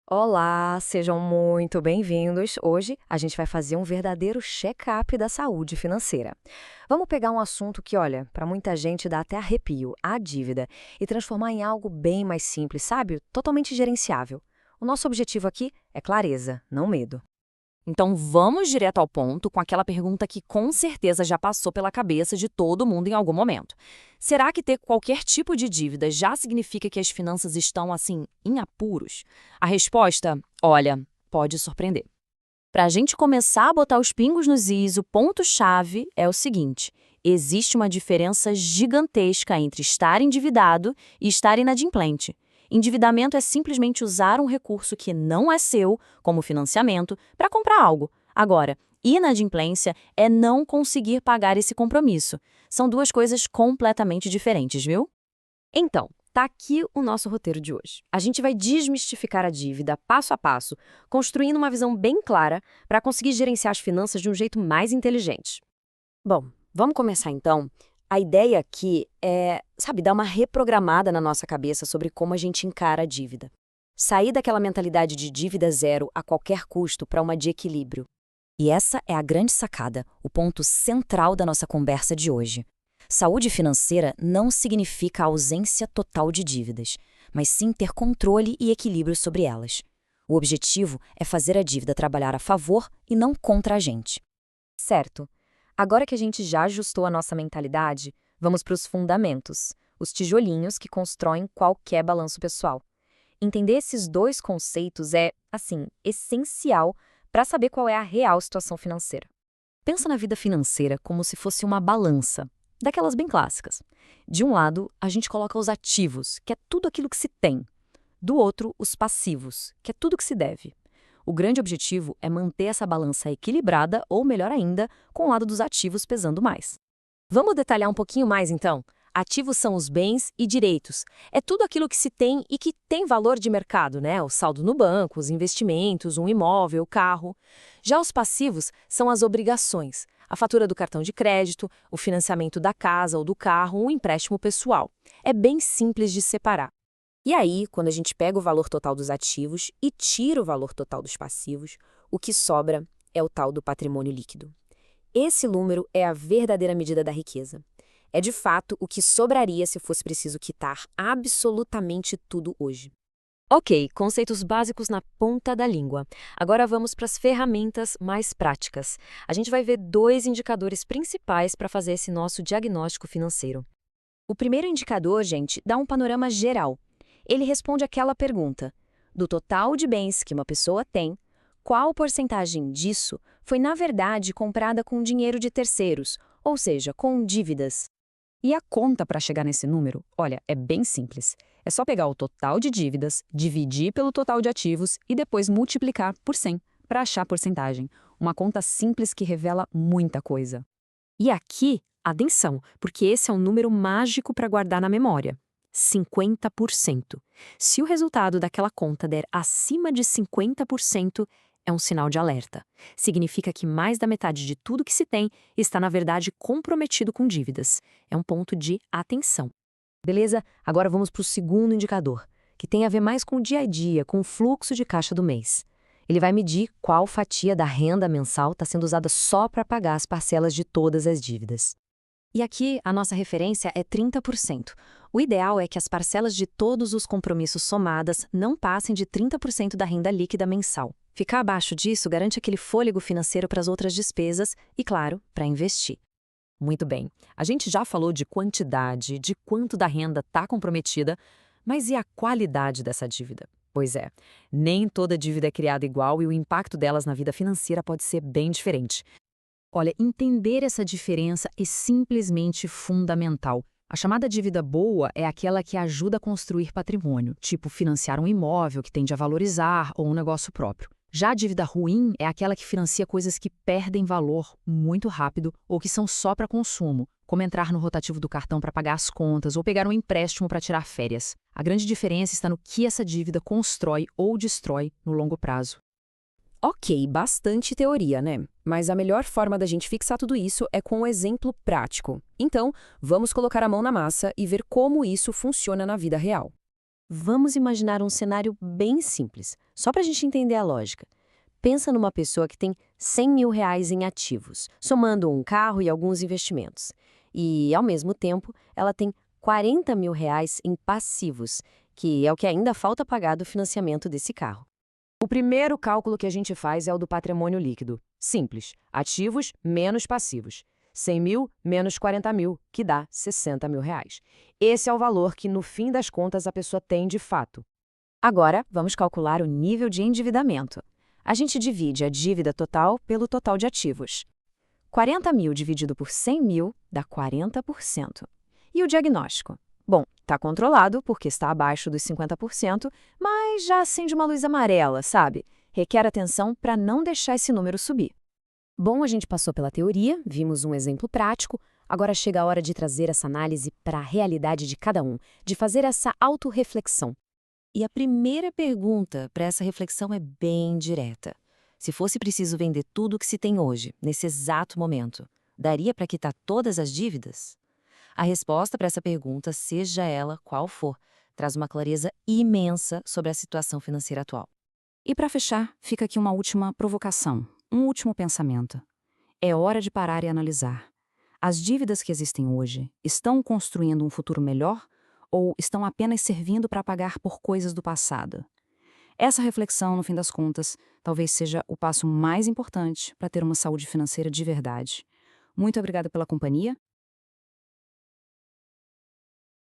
Olá, sejam muito bem-vindos. Hoje a gente vai fazer um verdadeiro check-up da saúde financeira. Vamos pegar um assunto que, olha, para muita gente dá até arrepio, a dívida, e transformar em algo bem mais simples, sabe? Totalmente gerenciável. O nosso objetivo aqui é clareza, não medo. Então vamos direto ao ponto com aquela pergunta que com certeza já passou pela cabeça de todo mundo em algum momento. Será que ter qualquer tipo de dívida já significa que as finanças estão, assim, em apuros? A resposta, olha, pode surpreender. Para a gente começar a botar os pingos nos is, o ponto-chave é o seguinte: existe uma diferença gigantesca entre estar endividado e estar inadimplente. Endividamento é simplesmente usar um recurso que não é seu, como financiamento, para comprar algo. Agora, inadimplência é não conseguir pagar esse compromisso. São duas coisas completamente diferentes, viu? Então, tá aqui o nosso roteiro de hoje. A gente vai desmistificar a dívida passo a passo, construindo uma visão bem clara para conseguir gerenciar as finanças de um jeito mais inteligente. Bom, vamos começar então. A ideia aqui é, sabe, dar uma reprogramada na nossa cabeça sobre como a gente encara a dívida. Sair daquela mentalidade de dívida zero a qualquer custo para uma de equilíbrio. E essa é a grande sacada, o ponto central da nossa conversa de hoje. Saúde financeira não significa a ausência total de dívidas, mas sim ter controle e equilíbrio sobre elas. O objetivo é fazer a dívida trabalhar a favor e não contra a gente. Certo. Agora que a gente já ajustou a nossa mentalidade, vamos para os fundamentos, os tijolinhos que constroem qualquer balanço pessoal. Entender esses dois conceitos é, assim, essencial para saber qual é a real situação financeira. Pensa na vida financeira como se fosse uma balança, daquelas bem clássicas. De um lado, a gente coloca os ativos, que é tudo aquilo que se tem. Do outro, os passivos, que é tudo que se deve. O grande objetivo é manter essa balança equilibrada ou, melhor ainda, com o lado dos ativos pesando mais. Vamos detalhar um pouquinho mais, então? Ativos são os bens e direitos. É tudo aquilo que se tem e que tem valor de mercado, né? O saldo no banco, os investimentos, um imóvel, o carro. Já os passivos são as obrigações. A fatura do cartão de crédito, o financiamento da casa ou do carro, um empréstimo pessoal. É bem simples de separar. E aí, quando a gente pega o valor total dos ativos e tira o valor total dos passivos, o que sobra é o tal do patrimônio líquido. Esse número é a verdadeira medida da riqueza. É de fato o que sobraria se fosse preciso quitar absolutamente tudo hoje. Ok, conceitos básicos na ponta da língua. Agora vamos para as ferramentas mais práticas. A gente vai ver dois indicadores principais para fazer esse nosso diagnóstico financeiro. O primeiro indicador, gente, dá um panorama geral. Ele responde aquela pergunta: do total de bens que uma pessoa tem, qual porcentagem disso foi, na verdade, comprada com dinheiro de terceiros, ou seja, com dívidas? E a conta para chegar nesse número, olha, é bem simples. É só pegar o total de dívidas, dividir pelo total de ativos e depois multiplicar por 100 para achar a porcentagem. Uma conta simples que revela muita coisa. E aqui, atenção, porque esse é um número mágico para guardar na memória. 50%. Se o resultado daquela conta der acima de 50%, é um sinal de alerta. Significa que mais da metade de tudo que se tem está, na verdade, comprometido com dívidas. É um ponto de atenção. Beleza? Agora vamos para o segundo indicador, que tem a ver mais com o dia a dia, com o fluxo de caixa do mês. Ele vai medir qual fatia da renda mensal está sendo usada só para pagar as parcelas de todas as dívidas. E aqui a nossa referência é 30%. O ideal é que as parcelas de todos os compromissos somadas não passem de 30% da renda líquida mensal. Ficar abaixo disso garante aquele fôlego financeiro para as outras despesas e, claro, para investir. Muito bem. A gente já falou de quantidade, de quanto da renda está comprometida, mas e a qualidade dessa dívida? Pois é, nem toda dívida é criada igual e o impacto delas na vida financeira pode ser bem diferente. Olha, entender essa diferença é simplesmente fundamental. A chamada dívida boa é aquela que ajuda a construir patrimônio, tipo financiar um imóvel que tende a valorizar ou um negócio próprio. Já a dívida ruim é aquela que financia coisas que perdem valor muito rápido ou que são só para consumo, como entrar no rotativo do cartão para pagar as contas ou pegar um empréstimo para tirar férias. A grande diferença está no que essa dívida constrói ou destrói no longo prazo. Ok, bastante teoria, né? Mas a melhor forma da gente fixar tudo isso é com um exemplo prático. Então, vamos colocar a mão na massa e ver como isso funciona na vida real. Vamos imaginar um cenário bem simples, só para a gente entender a lógica. Pensa numa pessoa que tem R$ 100.000 em ativos, somando um carro e alguns investimentos. E, ao mesmo tempo, ela tem R$ 40.000 em passivos, que é o que ainda falta pagar do financiamento desse carro. O primeiro cálculo que a gente faz é o do patrimônio líquido. Simples. Ativos menos passivos. 100 mil menos 40 mil, que dá 60 mil reais. Esse é o valor que, no fim das contas, a pessoa tem de fato. Agora, vamos calcular o nível de endividamento. A gente divide a dívida total pelo total de ativos. 40 mil dividido por 100 mil dá 40%. E o diagnóstico? Bom, está controlado porque está abaixo dos 50%, mas já acende uma luz amarela, sabe? Requer atenção para não deixar esse número subir. Bom, a gente passou pela teoria, vimos um exemplo prático, agora chega a hora de trazer essa análise para a realidade de cada um, de fazer essa autorreflexão. E a primeira pergunta para essa reflexão é bem direta. Se fosse preciso vender tudo o que se tem hoje, nesse exato momento, daria para quitar todas as dívidas? A resposta para essa pergunta, seja ela qual for, traz uma clareza imensa sobre a situação financeira atual. E para fechar, fica aqui uma última provocação, um último pensamento. É hora de parar e analisar. As dívidas que existem hoje estão construindo um futuro melhor ou estão apenas servindo para pagar por coisas do passado? Essa reflexão, no fim das contas, talvez seja o passo mais importante para ter uma saúde financeira de verdade. Muito obrigada pela companhia